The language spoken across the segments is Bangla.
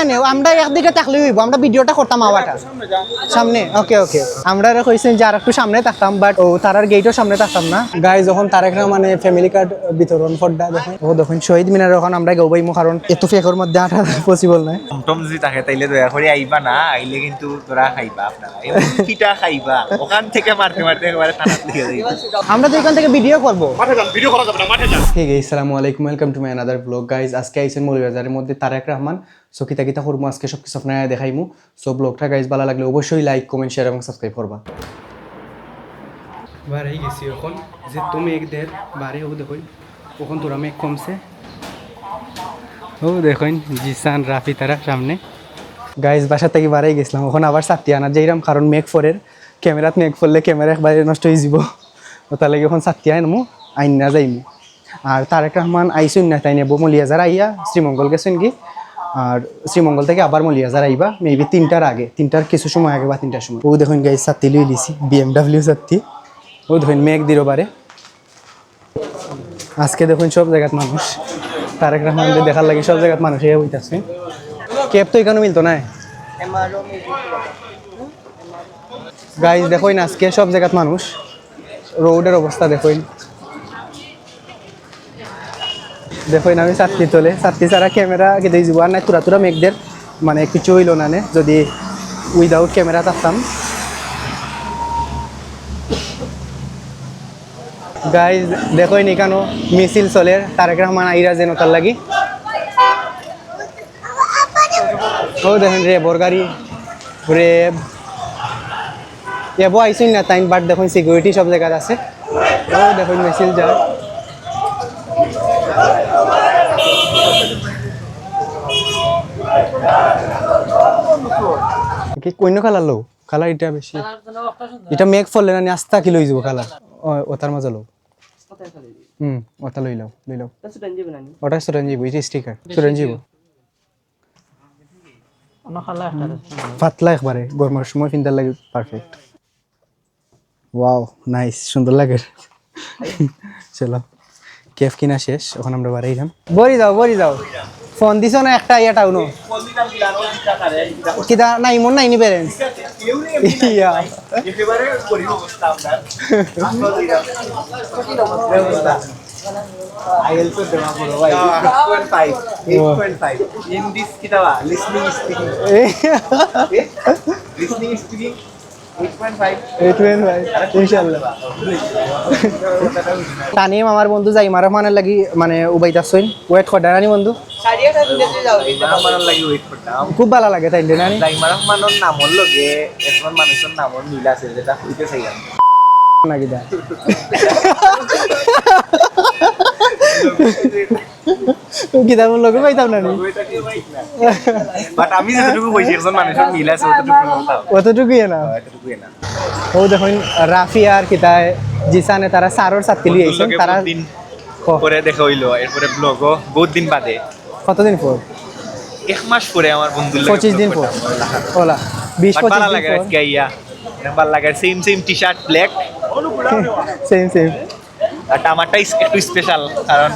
না নেও আমরা একদিকে থাকলে হইব আমরা ভিডিওটা করতাম আওয়াটা সামনে ওকে ওকে আমরা কইছেন যে আর একটু সামনে থাকতাম বাট ও তারার গেটও সামনে থাকতাম না গাইজ যখন তারেক রহমান ফ্যামিলি কার্ড বিতরণ করদা দেখেন ও দেখুন শহীদ মিনার ওখানে আমরা গৌবাইমু কারণ এত ফেকের মধ্যে আটা পসিবল নয় টমটম যদি থাকে তাইলে দয়া করে আইবা না আইলে কিন্তু তোরা খাইবা আপনারা পিঠা খাইবা ওখান থেকে মারতে মারতে একেবারে থানাত লিখে যাইবা আমরা তো এখান থেকে ভিডিও করবো মাঠে যান ভিডিও করা যাবে না মাঠে যান হে গাইস আসসালামু আলাইকুম welcome to my another blog guys আজকে আইছেন মৌলভীবাজারের মধ্যে তারেক রহমান সো কিতা কিতা করবো আজকে সব কিছু আপনারা দেখাইমু সো ব্লগটা গাইস ভালো লাগলে অবশ্যই লাইক কমেন্ট শেয়ার এবং সাবস্ক্রাইব করবা বাড়ি গেছি এখন যে তুমি এক দের বাড়ি হবো দেখুন কখন তোরা মেঘ কমছে ও দেখুন জিসান রাফি তারা সামনে গাইস বাসা থেকে বাড়াই গেছিলাম এখন আবার সাথী আনা যাইরাম কারণ মেঘ ফোরের ক্যামেরাত মেঘ ফোরলে ক্যামেরা একবারে নষ্ট হয়ে যাব ও তার লাগে এখন সাথী আনমু আইন না যাইমু আর তারেক রহমান আইসুন না তাই নেবো মলিয়াজার আইয়া শ্রীমঙ্গল গেছেন কি আর শ্রীমঙ্গল থেকে আবার মলিয়াজার আইবা মেবি 3টার আগে 3টার কিছু সময় আগে বা 3টার সময় ও দেখুন গাইস সাথী লই লিছি BMW সাথী ও দেখুন মেঘ দিরো বারে আজকে দেখুন সব জায়গাত মানুষ তারেক রহমানকে দেখার লাগে সব জায়গাত মানুষ এ হইতাছে ক্যাব তো এখানে মিলতো না গাইস দেখুন আজকে সব জায়গাত মানুষ রোডের অবস্থা দেখুন দেখুন আমি ছাত্রী তোলে ছাত্রী ছাড়া ক্যামেরা কেটে যাব আর নাই তুরা তুরা মেঘদের মানে কিছু হইল না যদি উইদাউট ক্যামেরা থাকতাম গাইজ দেখুন এখানে মিছিল চলে তারেক রহমান আইরা যেন তার লাগি ও দেখেন রেবর গাড়ি রেব এবো আইসুন না তাইন বাট দেখুন সিকিউরিটি সব জায়গায় আছে ও দেখুন মিছিল যায় কি কইন কালার লো কালার এটা বেশি এটা মেক ফলে না আস্তা কি লই যাব কালার ওটার মাঝে লো ওটা লই লাও ওটা সুরঞ্জীব এটা স্টিকার সুরঞ্জীব পাতলা একবারে গরমের সময় ফিন্দার লাগে পারফেক্ট ওয়াও নাইস সুন্দর লাগে চলো কেফ কিনা শেষ এখন আমরা বাড়ি যাম বরি যাও ফোন দিছ না একটা ইয়া টাউন কিটা নাই মন নাই নি প্যারেন্টস ইয়া একেবারে করি অবস্থা আমরা IELTS দেওয়া বড় ভাই 8.5 in this কিতাবা listening speaking listening speaking 8.5 ইনশাআল্লাহ তানিম আমার বন্ধু যাই মারা মানার লাগি মানে উবাইতাছইন ওয়েট করডা নানি বন্ধু আমার লাগি ওয়েট করতাম খুব ভালো লাগে তাই নানি যাই মারা মানর নামর লগে এখন মানুষের নামর মিল আছে যেটা হইতে চাইলাম নাকি দা কিতাব লোক পাইতাম না বাট আমি যেটুকু কইছি একজন মানুষের মিল আছে অতটুকুই না ও দেখুন রাফি আর কিতায় জিসানে তারা সারোর সাথে লিয়ে আইছেন তারা পরে দেখা হইলো এরপরে ব্লগও বহুত দিন বাদে কতদিন পর এক মাস পরে আমার বন্ধু 25 দিন পর ওলা 20-25 ভালো লাগে আজকে আইয়া ভালো লাগে সেম টি-শার্ট ব্ল্যাক সেম আর আমারটা একটু স্পেশাল কারণ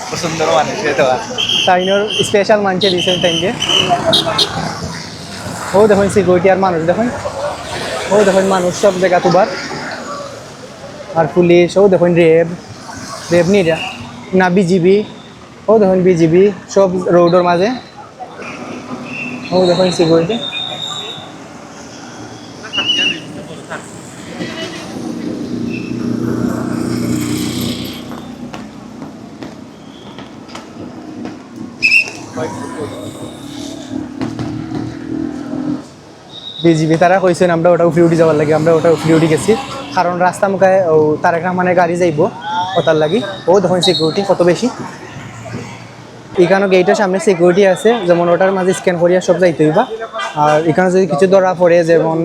পছন্দের মানুষ তো তাইনোর স্পেশাল মানছে দিয়েছেন তাইকে ও দেখুন সিকিউরিটি আর মানুষ দেখুন ও দেখুন মানুষ সব জায়গা তুবার আর পুলিশ ও দেখুন রেব নিরা না বিজিবি ও দেখুন বিজিবি সব রোডের মাঝে ও দেখুন সিকিউরিটি বিজিবি তারা কইছেন আমরা ওটা উপরে উঠে যাওয়ার লাগে আমরা ওটা উপরে উঠে গেছি কারণ রাস্তা মুখে ও তারেক রহমানের গাড়ি যাইব ওটার লাগি ও দেখুন সিকিউরিটি কত বেশি এখানে গেটের সামনে সিকিউরিটি আছে যেমন ওটার মাঝে স্ক্যান করিয়া সব যাইতে হইবা আর এখানে যদি কিছু ধরা পড়ে যেমন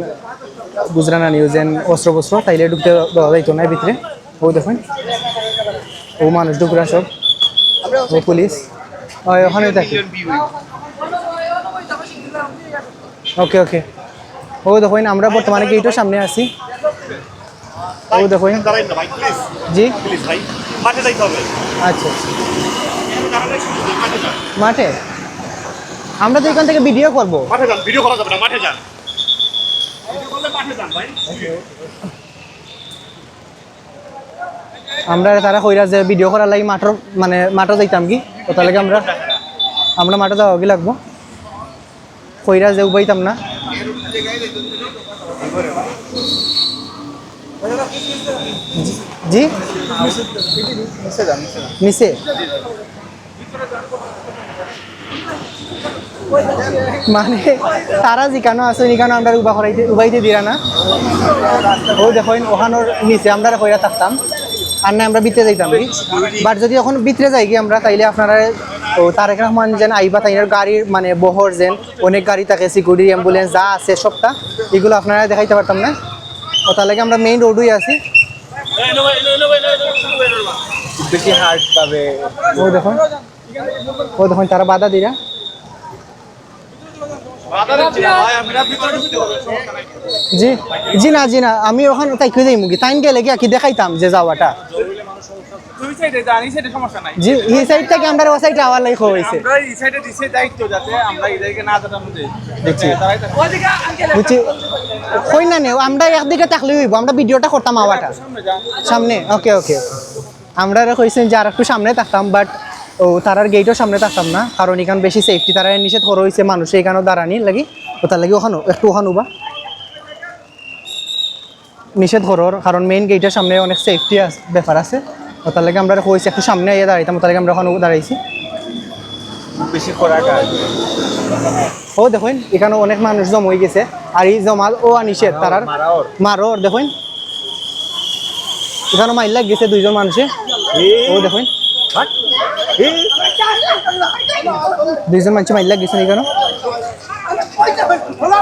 গুজরা না নিউ যেন অস্ত্র তাইলে ঢুকতে দেওয়া যাইতো না ভিতরে ও দেখুন ও মানুষ ঢুকরা সব ও পুলিশ ওখানে থাকি ওকে ও দেখুন আমরা বর্তমানে গেটের সামনে আছি ও দেখুন জি আচ্ছা মাঠে আমরা তো এখান থেকে ভিডিও করবো। মাঠে যান, ভিডিও করা যাবে না, মাঠে যান। ভিডিও করলে মাঠে যান ভাই। আমরা তারা কইরা যে ভিডিও করার লাগি মাঠর মানে মাঠে যাইতাম কি তো তাহলে কি আমরা মাঠে যাওয়া কি লাগবো কইরা যে উবাইতাম না। জি নিচে মানে তারা যেখানে আছে এখানে আমরা উবাইতে দিরা না। ও দেখেন ওখানোর নিচে আমরা কইরা থাকতাম আর না আমরা ভিতরে যাইতাম কি বাট যদি এখন ভিতরে যাই কি আমরা তাইলে আপনারা ও তারেক রহমান যেন আইবা তাইনের গাড়ির মানে বহর যেন অনেক গাড়ি থাকে সিকিউরিটি অ্যাম্বুলেন্স যা আছে সবটা এগুলো আপনারা দেখাইতে পারতাম না। ও তাহলে আমরা মেইন রোডই আছি। বেশি হার্ড পাবে। ও দেখুন তারা বাধা দিরা। জি জি না আমি ওখানে তাই খুঁজে যাই মুগি তাইন গেলে কি দেখাইতাম যে যাওয়াটা। জি এই সাইড থেকে আমরা ও সাইডে আওয়ার লাগি হইছে আমরা এই সাইডে দিছে দায়িত্ব যাতে আমরা এদিকে না যেতাম দেখছি বুঝছি কই না নেও আমরা একদিকে তাকলে হইব আমরা ভিডিওটা করতাম আওয়াটা সামনে। ওকে আমরা কইছেন যে আর একটু সামনে থাকতাম বাট ও তারার গেটের সামনে থাকতাম না কারণ এখানে বেশি সেফটি তারা নিষেধ করা হয়েছে মানুষ এখানেও দাঁড়ানি লাগি ও তার লাগি ওখানে একটু ওখানে বা নিষেধ করার কারণ মেইন গেটের সামনে অনেক সেফটি ব্যাপার আছে ও তার লাগে আমরা কইছি একটু সামনে আইয়া দাঁড়াইতাম তার লাগে আমরা ওখানে দাঁড়াইছি। বেশি খোরাকা ও দেখুন এখানে অনেক মানুষ জমা হয়ে গেছে আর এই জমা ও নিষেধ তারার মারোর দেখুন এখানে মাইল লাগ গেছে দুইজন মানুষে। ও দেখুন দুইজন মানুষ মাইল লাগ গেছে এখানে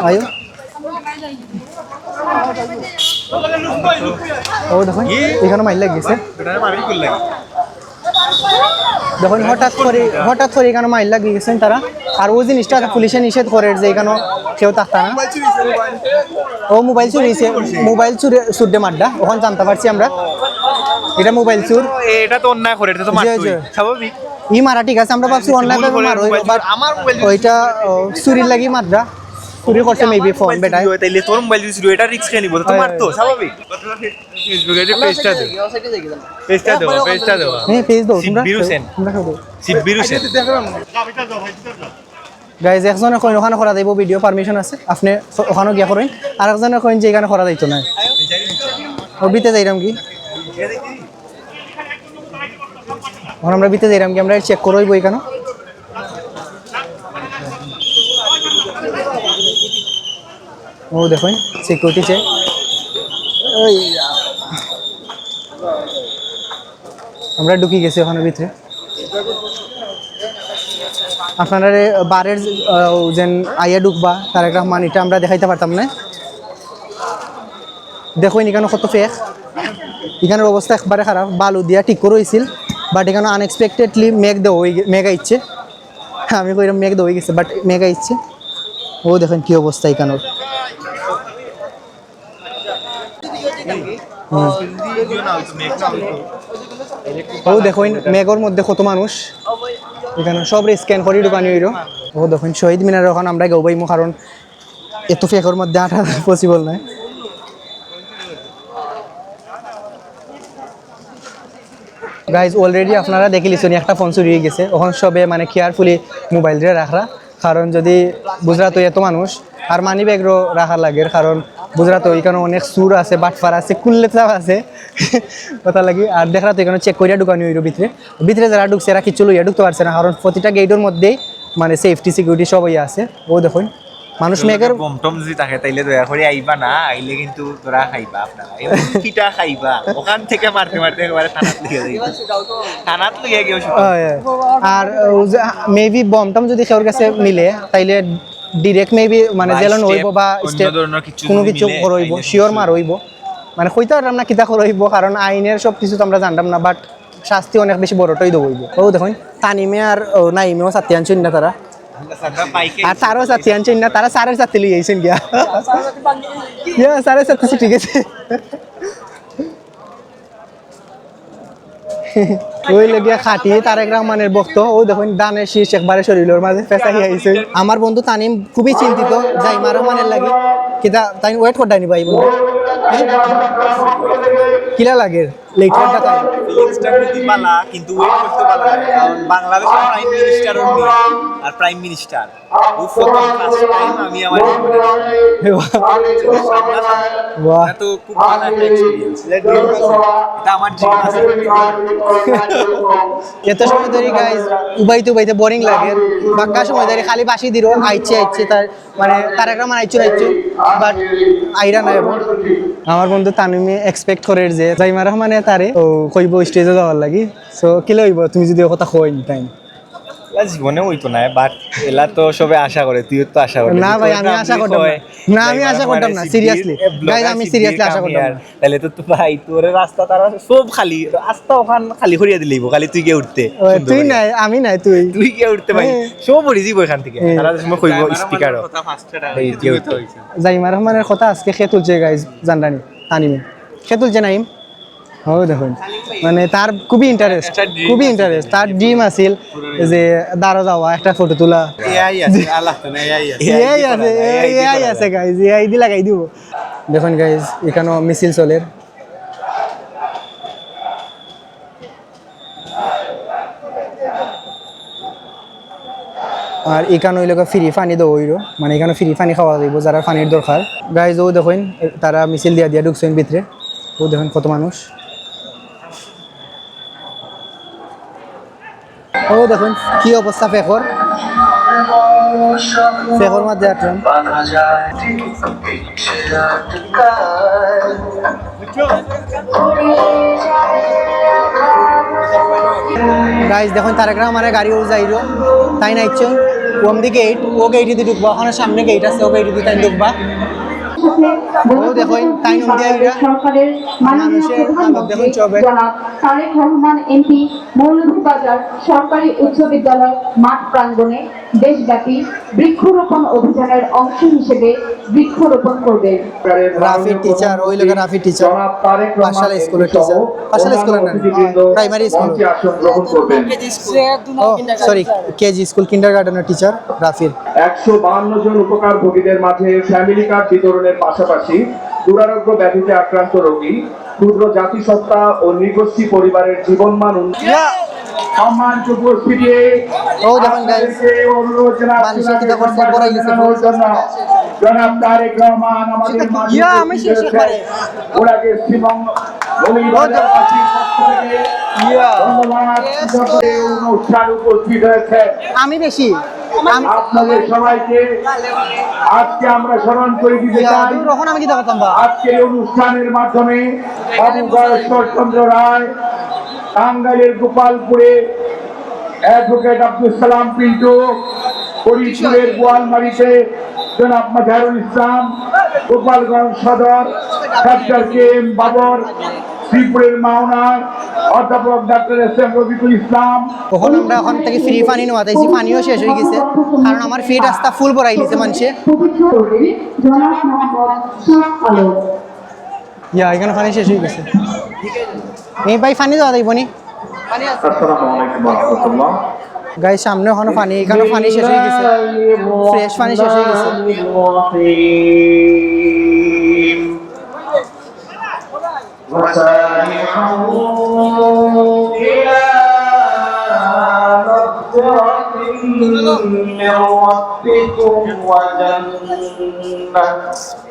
আয়ো ও দেখুন এখানে মাইল লাগ গেছে দেখুন হঠাৎ করে এখানে মাইল লাগি গেছেন তারা আর ওই জিনিসটা পুলিশে নিষেধ করে যে এখানে কেউ থাকতা না। ও মোবাইল চুরে মাড্ডা ওখানে জানতে পারছি আমরা এটা মোবাইল চুর। এটা তো অন্যায় করে এটা তো মারতুই স্বাভাবিক ই মারা ঠিক আছে আমরা ভাবছি অন্যায় ভাবে মার হইব বাট আমার মোবাইল ওইটা চুরির লাগি মাড্ডা চুরি করছে মেবি ফোন বেটাই তাইলে তোর মোবাইল যদি চুরি এটা রিস্ক নিব তো মারতো স্বাভাবিক। ফেসবুকে যে পেজটা দাও হ্যাঁ পেজ দাও তোমরা সিবিরু সেন গাইজ একজনে কইন ওখানে করা যাইব ভিডিও পারমিশন আছে আপনি ওখানে গিয়া করেন আর একজনে কইন যে এখানে করা যাইতো না ও বিতে যাইরাম কি এখন আমরা বিতে যাইরাম কি আমরা চেক করইব এখানে। ও দেখুন সিকিউরিটি চেক ওই আমরা ঢুকি গেছি ওখানে ভিতরে। আপনারা বারের যেন আইয়া ঢুকবা তারেক রহমান এটা আমরা দেখাইতে পারতাম না। দেখুন এখানে কত ফেক এখানের অবস্থা একবারে খারাপ বালু দিয়া ঠিক করে হয়েছিল বাট এখানে আনএক্সপেক্টেডলি মেঘ আইচ্ছে আমি কইলাম মেঘ হয়ে গেছে বাট মেঘ আইচ্ছে। ও দেখেন কি অবস্থা এখানোর ও দেখুন মেঘর মধ্যে কত মানুষ এখানে সব স্ক্যান করে ঢুকানি হইল। ও দেখুন শহীদ মিনার ওখানে আমরা গৌবাইমো কারণ এত ফেকর মধ্যে আটা পসিবল নয়। গাইজ অলরেডি আপনারা দেখে লিছেন একটা ফোন চুরি হয়ে গেছে ওখানে সবে মানে কেয়ারফুলি মোবাইল দিয়ে রাখরা কারণ যদি গুজরাট এত মানুষ আর মানি ব্যাগও রাখার লাগে কারণ গুজরাট এখানে অনেক সুর আছে বাটফার আছে কুল্লেতাও আছে কথা লাগি আর দেখরা তো এখানে চেক করিয়া ঢুকানি হইল ভিতরে যারা ঢুকছে এরা কিছু লইয়া ঢুকতে পারছে না কারণ প্রতিটা গেটের মধ্যেই মানে সেফটি সিকিউরিটি সবই আছে। ও দেখুন মানুষ মেঘের বমটম যদি থাকে তাইলে দয়া করে আইবা না আইলে কিন্তু তোরা খাইবা আপনারা পিঠা খাইবা ওখান থেকে মারতে একেবারে থানাত লিয়ে গিয়ে আর মেবি বমটম যদি কেউর কাছে মিলে তাইলে ডিরেক্ট মেবি মানে জেলন হইব বা কোনো কিছু করইব শিওর মার হইব মানে কইতে পারলাম না কিতা করইব কারণ আইনের সব কিছু তো আমরা জানতাম না বাট শাস্তি অনেক বেশি বড়টাই দেবইব। ও দেখুন তানিমে আর নাইমেও সাথে আনছেন না তারা আর তারও সাথে আনছেন না তারা সারের সাথে লিয়ে আইছেন গিয়া সারের সাথে ঠিক আছে। ওই লেগে খাটি তারেক রহমানের বক্ত ও দেখুন দানের শীষ একবারে শরীরের মাঝে ফেসাই আইছে আমার বন্ধু তানিম খুবই চিন্তিত জাইমা রহমানের লাগি কিতা তাই ওয়েট করতানি ভাই বন্ধু কিলা লাগে লেটারটা তাই ফিলিংসটা খুবই পালা কিন্তু ওয়েট করতে পারলা না কারণ বাংলাদেশের প্রাইম মিনিস্টার আর প্রাইম মিনিস্টার ও প্রথম ফার্স্ট টাইম আমি আমার জীবনে বাহ এটা তো খুব ভালো একটা এক্সপেরিয়েন্স এটা আমার জীবন আছে এত সময় ধরে গাইজ উবাইতে বোরিং লাগে বাক্কা সময় ধরে খালি বাসি দিল আইছে তার মানে তারেক রহমান আইছো বাট আইরা নাই এবং আমার বন্ধু তানিমে এক্সপেক্ট করে যে জাইমা রহমানে তারে ও কইব স্টেজে যাওয়ার লাগি সো কি লইব তুমি যদি কথা কই টাইম জীবনে হইতো না বাট এলা তো সবে আশা করে তুইও তো আশা করে না ভাই আমি আশা করতাম না আমি আশা করতাম না সিরিয়াসলি গাইজ আমি সিরিয়াসলি আশা করতাম না তাহলে তো ভাই তোর রাস্তা তারা সব খালি রাস্তা ওখান খালি করিয়া দিলেইব খালি তুই কে উঠতে তুই নাই আমি নাই তুই কে উঠতে ভাই সব পড়ি যাব এখান থেকে তারা সময় কইব স্পিকারও এই কে উঠতে জাইমা রহমানের কথা আজকে খে তুলছে গাইজ জানলানি তানিমে খে তুলছে নাইম ও দেখুন মানে তার খুবই ইন্টারেস্ট তার ড্রিম আছিল যে দাঁড়া যাওয়া একটা ফটো তোলা এআই আছে আল্লাহ তো এআই আছে গাইজ এআই দি লাগাই দিব দেখুন গাইজ এখানে মিছিল চলে আর এখানে ওই লোক ফ্রি পানি দেবো ওইরো মানে এখানে ফ্রি পানি খাওয়া যাইব যারা পানির দরকার গাইজ ও দেখুন তারা মিছিল দিয়া ঢুকছেন ভিতরে ও দেখুন কত মানুষ ও দেখুন কি অবস্থা ফেকর মধ্যে আটলাম গাইজ দেখুন তারেক রহমানের গাড়ি ও যাইরো তাই নাইছো ওম দি গেট ও গেটে দিয়ে ঢুকবা ওখানে সামনে গেট আছে ও গেটে দিয়ে তাই ঢুকবা ও দেখুন তাই নম দিয়া সরকারের মাননীয় প্রধানমন্ত্রী জনাব তারেক রহমান এমপি মৌলভীবাজার সরকারি উচ্চ বিদ্যালয় মাঠ প্রাঙ্গণে দেশব্যাপী বৃক্ষরোপণ অভিযানের অংশ হিসেবে বৃক্ষরোপণ করবেন রাফি টিচার ওই লোক রাফি টিচার পাশাল স্কুলের টিচার পাশাল স্কুলের না primary school sorry KG school কিন্ডারগার্টেনের টিচার রাফির 152 জন উপকারভোগীদের মাঝে ফ্যামিলি কার্ড বিতরণের পাশাপাশি দুরারোগ্য ব্যাধিতে আক্রান্ত রোগী ক্ষুদ্র জাতিসত্তা ও নৃগোষ্ঠী পরিবারের জীবনমান সম্মানিত উপস্থিতি ও দেখুন গাইস মানুষের কি তখন বড় হইছে জনাব তারেক রহমান আমাদের মাঝে আমি শেষ করে ওরাকে শ্রীমঙ্গ মৌলভীবাজারবাসীর পক্ষ থেকে ধন্যবাদ অনুষ্ঠান উপস্থিত হয়েছে আমি বেশি আপনাদের সবাইকে আজকে আমরা স্মরণ করে দিতে চাই তখন আমি কি দেখাতাম আজকের অনুষ্ঠানের মাধ্যমে ঈশ্বরচন্দ্র রায় টাঙ্গাইলের গোপালপুরে অ্যাডভোকেট আব্দুল সালাম পিন্টু ফরিদপুরের গোয়ালমারিতে জনাব মাজারুল ইসলাম গোপালগঞ্জ সদর ডাক্তার কে এম বাবর শ্রীপুরের মাওনার অধ্যাপক doctor S M Rafiqul Islam তখন আমরা ওখান থেকে ফ্রি পানি নেওয়া তাইছি পানিও শেষ হয়ে গেছে কারণ আমার ফ্রি রাস্তা ফুল ভরাই দিয়েছে মানুষে ইয়া এখানে পানি শেষ হয়ে গেছে এই ভাই পানি দেওয়া যাইব নি গাই সামনে ওখানে পানি এখানে পানি শেষ হয়ে গেছে ফ্রেশ পানি শেষ হয়ে গেছে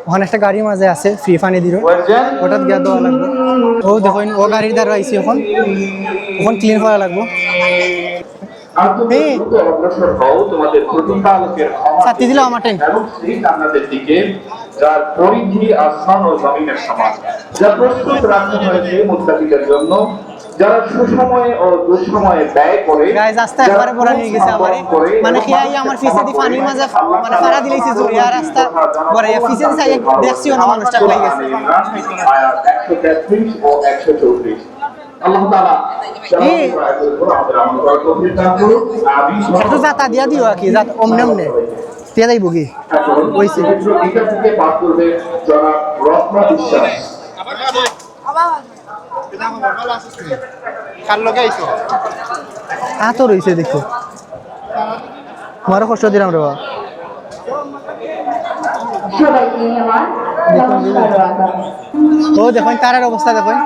ওখানে একটা গাড়ির মাঝে আছে ফ্রি পানি দিল ওটাত গিয়া দেওয়া লাগবে ও দেখুন ও গাড়ির দ্বারা আইসি এখন ক্লিন করা লাগবে ছাত্রী দিল আমার টাইম যার পরিধি আসমান ও জমিনের সমান যা প্রস্তুত রাখা হয়েছে মুত্তাকিদের জন্য যারা সুসময়ে ও দুঃসময়ে ব্যয় করে গাইস রাস্তা একবারে বড় নিয়ে গেছে আমারে মানে খেয়াই আমার পিছে দি পানির মাঝে মানে ফাড়া দিলেছে জোরে আর রাস্তা বড় এই পিছে সাই দেখছিও না মানুষটা কই গেছে আয়াত 133 ও 134 আল্লাহ তাআলা আমাদের আমল করার তৌফিক দান করুন আমিন তো জাতা দিয়া দিও কি জাত অমনে তে যাইব কি কইছে এটা থেকে পাঠ করবে জনাব রত্না বিশ্বাস কার লগে আইছো তো রয়েছে দেখো আমারও কষ্ট দিলাম রে বাবা সবাইকে আমার নমস্কার জানাই। ও দেখুন তারার অবস্থা দেখুন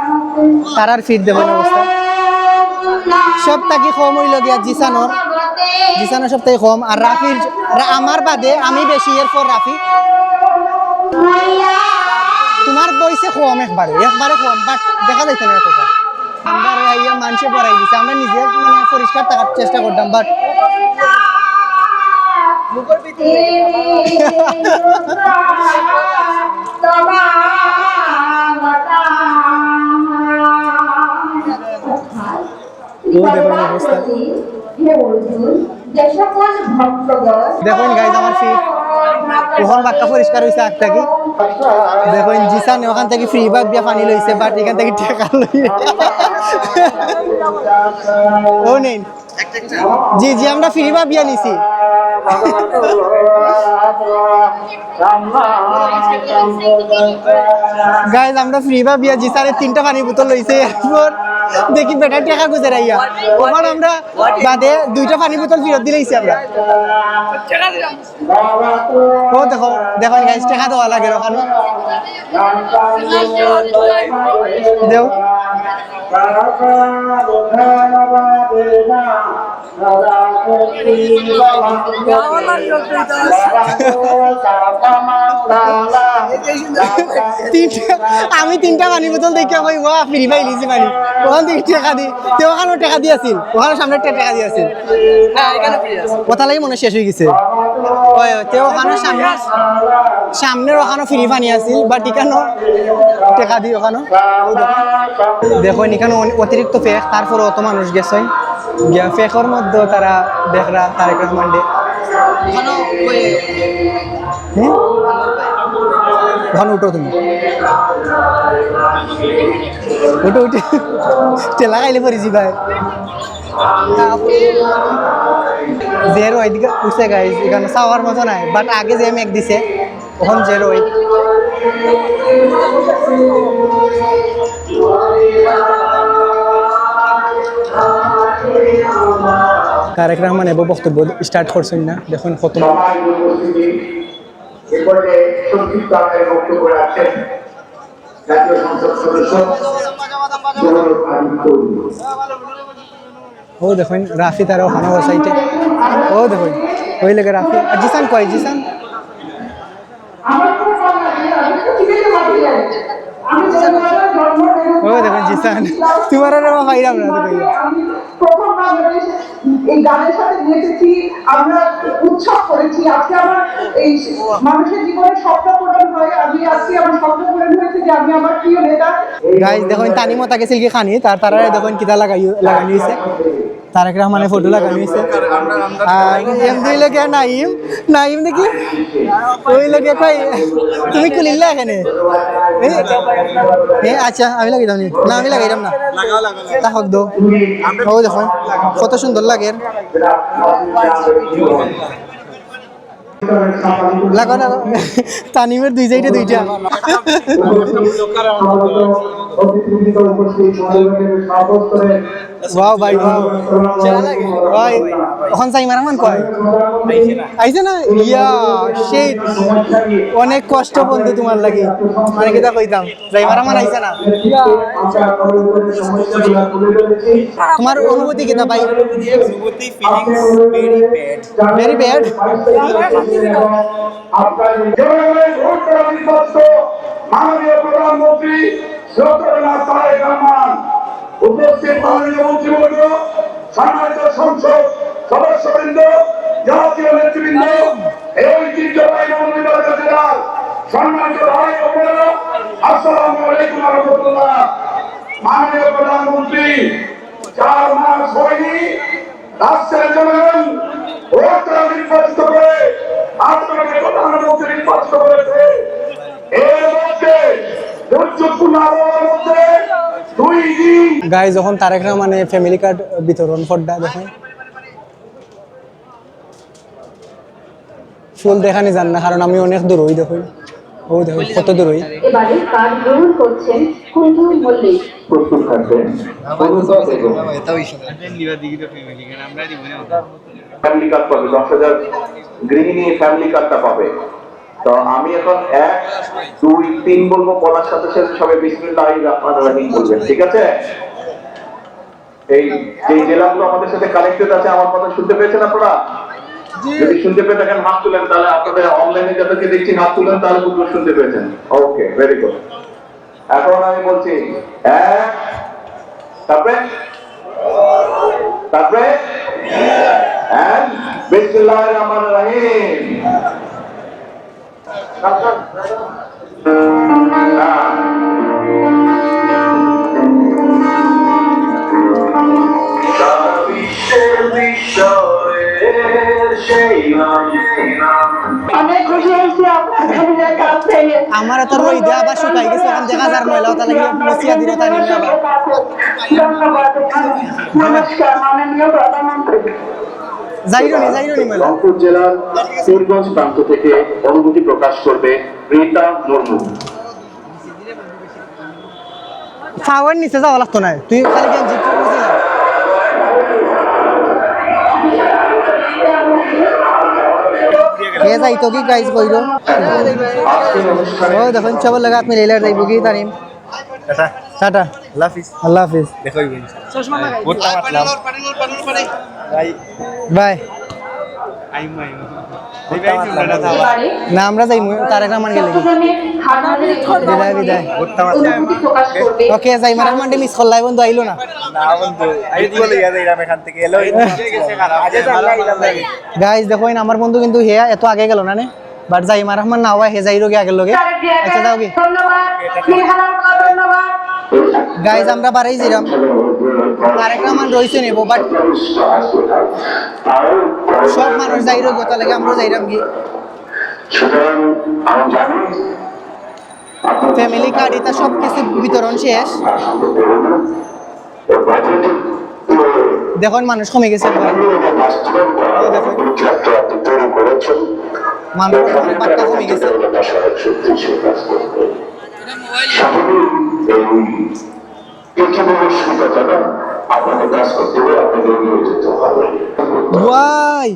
তারার ফিট দেখুন অবস্থা সব থাকি কম হইল গিয়া জিসানোর সব থেকে কম আর রাফির আমার বাদে আমি বেশি এরপর রাফি তোমার বয়সে কম একবারে কম বাট দেখা যাইছে না কথা আমরা ইয়া মানুষে পড়াই দিছে আমরা নিজে মানে পরিষ্কার থাকার চেষ্টা করতাম বাট দেখুন গাইজ আমার ফিট ওখান বাক্কা পরিষ্কার হয়েছে আগ থেকে দেখুন জিসান ওখান থেকে ফ্রি বাগ দিয়ে পানি লইছে বাট এখান থেকে টেকা লই ও নেই জি জি আমরা ফ্রি বাগ বিয়া নিছি গাইজ আমরা ফ্রি বাগ বিয়া জিসানের 3টা পানি বোতল লইছে এরপর দেখি বেটার টাকা গুজারাইয়া ওখান আমরা বাদে 2টা পানি বোতল ফেরত দিলেইছি আমরা ও দেখো দেখো গাইজ টাকা দেওয়া লাগে ওখানে দেও আমি 3টা পানি বোতল দেখে কই ওয়া ফ্রি পাই লিছি পানি ওখান থেকে টাকা দি তে ওখানেও টাকা দিয়েছিল ওখানে সামনে টাকা দিয়েছিল হ্যাঁ এখানে ফ্রি আছে কথা লাগি মনে শেষ হয়ে গেছে ওই তে ওখানে সামনের ওখানে ফ্রি পানি আছিল বাট এখানে টাকা দি ওখানে দেখো এখানে অতিরিক্ত ফেক তারপর অত মানুষ গেছে গিয়া ফেকর মধ্যে তারা দেখরা তারেক রহমান ডে ওখানে উঠো তুমি উঠো উঠে টেলা খাইলে পড়েছি ভাই জেরো এদিকে উঠছে গাইজ এখানে চাওয়ার মতো নাই বাট আগে যে মেঘ দিছে ওখান জেরো তারেক রহমান এবার বক্তব্য স্টার্ট করছেন না দেখুন কত ও দেখুন রাফি তার ওখানে সাইটে ও দেখুন ওই লেগে রাফি আর জিসান কয় জিসান ও দেখুন জিসান তোমার ভাইরাম না প্রথম বাংলাদেশ এই গানের সাথে মিশেছি আমরা উৎসব করেছি আজকে আমার এই মানুষের জীবনে স্বপ্ন পূরণ হয় আমি আজকে আমার স্বপ্ন পূরণ হয়েছে যে আমি আমার প্রিয় নেতা গাইজ দেখুন তানিমতা গেছিল কি খানি তারা দেখুন কিতা লাগানি হয়েছে তারেক রহমানের ফটো লাগানো হয়েছে আর এম দুই লেগে নাইম দেখি ওই লেগে কই তুমি কুলিল্লা এখানে আচ্ছা আমি লাগাই দাম না আমি লাগাইলাম না তা হোক দো ও দেখুন কত সুন্দর লাগে লাগো না তানিমের দুই সাইডে দুইটা ওয়াও ভাই ওয়াও ভাই ওখান সাই মারামান কয় আইছে না ইয়া সেই অনেক কষ্ট বন্ধু তোমার লাগি মানে কিটা কইতাম যাই মারামান আইছে না তোমার অনুভূতি কিটা ভাই অনুভূতি ফিলিংস ভেরি ব্যাড মাননীয় প্রধানমন্ত্রী তারেক রহমান উপস্থিত মাননীয় মন্ত্রীবর্গ সম্মানিত সংসদ সদস্যবৃন্দ জাতীয় নেতৃবৃন্দ এই ঐতিহ্যবাহী মৌলভীবাজার জেলার সম্মানিত ভাই ও বোনেরা আসসালামু আলাইকুম ওয়া রাহমাতুল্লাহ। মাননীয় প্রধানমন্ত্রী 4 মাস হয়নি রাষ্ট্রের জনগণ ভোটার নির্বাচিত করে আপনাকে প্রধানমন্ত্রী নির্বাচিত করেছে। এর মধ্যে দুর্যোগপূর্ণ আবহাওয়ার মধ্যে 2 দিন গাইজ যখন তারেক রহমানে ফ্যামিলি কার্ড বিতরণ ফড্ডা দেখেন ফুল দেখানি যান না কারণ আমি অনেক দূর ওই দেখুন ও দেখো কত দূর হই এবারে কার্ড গ্রহণ করছেন কুন্দু মল্লিক। প্রস্তুত থাকবেন ফ্যামিলি কার্ড পাবে 10,000 গৃহিণী ফ্যামিলি কার্ডটা পাবে। তো আমি এখন 1 2 3 বলবো, বলার সাথে সাথে সবাই বিসমিল্লাহির রহমানির রহিম বলবেন, ঠিক আছে? এই যে জেলাগুলো আমাদের সাথে কানেক্টেড আছে, আমার কথা শুনতে পেয়েছেন আপনারা? যদি শুনতে পেয়ে থাকেন হাত তুলেন, তাহলে আপনাদের অনলাইনে যাদেরকে দেখছি হাত তুলেন, তাহলে বুঝলো শুনতে পেয়েছেন। ওকে, ভেরি গুড। এখন আমি বলছি 1, তারপরে and বিসমিল্লাহির রহমানির রহিম। অনেক খুশি হয়েছি আপনার ফ্যামিলির কাছ থেকে। আমার তো রই দেয়া বা শুকাই গেছে এখন দেখা যার ময়লা তাহলে মুছিয়া দিল তাই নিয়ে আবার ধন্যবাদ। নমস্কার মাননীয় প্রধানমন্ত্রী। যাইরনি ময়লা রংপুর জেলার পীরগঞ্জ প্রান্ত থেকে অনুভূতি প্রকাশ করবে রীতা মুর্মু। ফাওয়ার নিচে যাওয়া লাগতো না, তুই খালি গেঞ্জি বুঝি না। কে যাই তো কি গাইজ কইরো আজকের অনুষ্ঠানে ও দেখুন সবার লাগা আপনি লেলার যাইব কি তানিম টাটা টাটা লাফিস আল্লাহ হাফেজ দেখো চশমা মাতলাম ভাই বাই এবারে না আমরা যাই তারেক রহমান গেলে চট্টগ্রামের হাটহাজারী বিদায় বিদায় অনুভূতি প্রকাশ করবে ওকে যাই রহমান মিস করলাই বন্ধু আইলো না না বন্ধু আমি বলে গেছে এরাম এখান থেকে এলো আজে গাইজ দেখো আমার বন্ধু কিন্তু হে এত আগে গেল না নে বাট যাই রহমান না হওয়া হে যাই রোগে আগের লগে আচ্ছা যাও কি ধন্যবাদ। মিলহানারকে ধন্যবাদ। গাইজ আমরা বাড়াই যাইরাম তারেক রহমান রইছে নেবো বাট সব মানুষ যাই রোগে তার লাগে আমরা যাইরাম কি ফ্যামিলি কার্ড এটা সব কিছু বিতরণ শেষ দেখুন মানুষ কমে গেছে মানুষ বার্তা কমে গেছে ওয়াই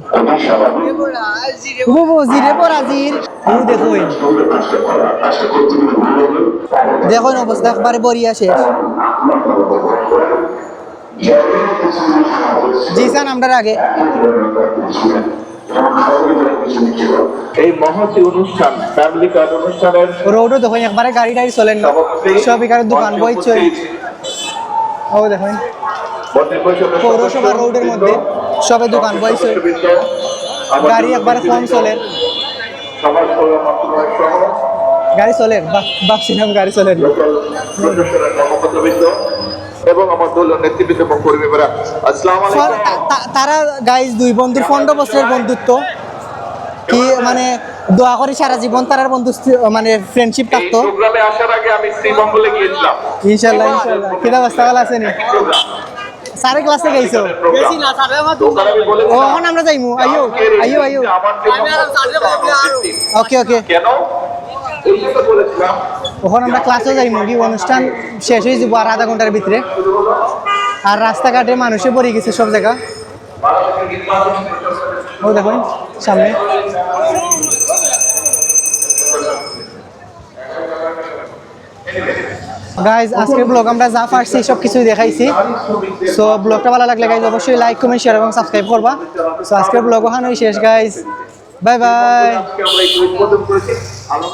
জিরে পর আজির দেখুন দেখুন অবস্থা একবারে বরিয়া শেষ জি স্যার আমরা আগে এই মহতি অনুষ্ঠান ফ্যামিলি কার্ড অনুষ্ঠানের রোডও দেখুন একবারে গাড়ি টাড়ি চলেন না সব এখানে দোকান বই চল ও দেখুন পৌরসভা রোডের মধ্যে সবে দোকান বই চল গাড়ি একবারে কম চলে সমাজ কল্যাণ মন্ত্রণালয় সহ গাড়ি চলে ভাবছিলাম গাড়ি চলে প্রশাসনের কর্মকর্তাবৃন্দ এবং আমার দলীয় নেতৃবৃন্দ এবং কর্মীরা আসসালামু আলাইকুম। তারা গাইজ দুই বন্ধুর 15 বছরের বন্ধুত্ব কি মানে দোয়া করি সারা জীবন তারার বন্ধুত্ব মানে ফ্রেন্ডশিপ এই থাকতো প্রোগ্রামে আসার আগে আমি শ্রীমঙ্গলে গিয়েছিলাম। ইনশাল্লাহ ইনশাল্লাহ কিতা অবস্থা ভালো আছে নি সারে ক্লাসে গাইছো বেশি না স্যার আমি ও বলেছিলাম এখন আমরা যাইমু আইও আইও আইও আমার ওকে ওকে কেন এই জন্য বলেছিলাম ওখানে আমরা ক্লাসে যাইমু কি অনুষ্ঠান শেষ হয়ে যাবো আর আধা ঘন্টার ভিতরে শুরু হলো আর রাস্তাঘাটে মানুষে পড়ে গেছে সব জায়গা বাংলাদেশের গীত মাধ্যম ও দেখুন সামনে গাইজ আজকের ব্লগ আমরা যা পারছি সব কিছুই দেখাইছি সো ব্লগটা ভালো লাগলে গাইজ অবশ্যই লাইক কমেন্ট শেয়ার এবং সাবস্ক্রাইব করবা সো আজকের ব্লগ ওখানেই শেষ গাইজ বাই বাই আজকে আমরা এই উদ্বোধন করেছি আলম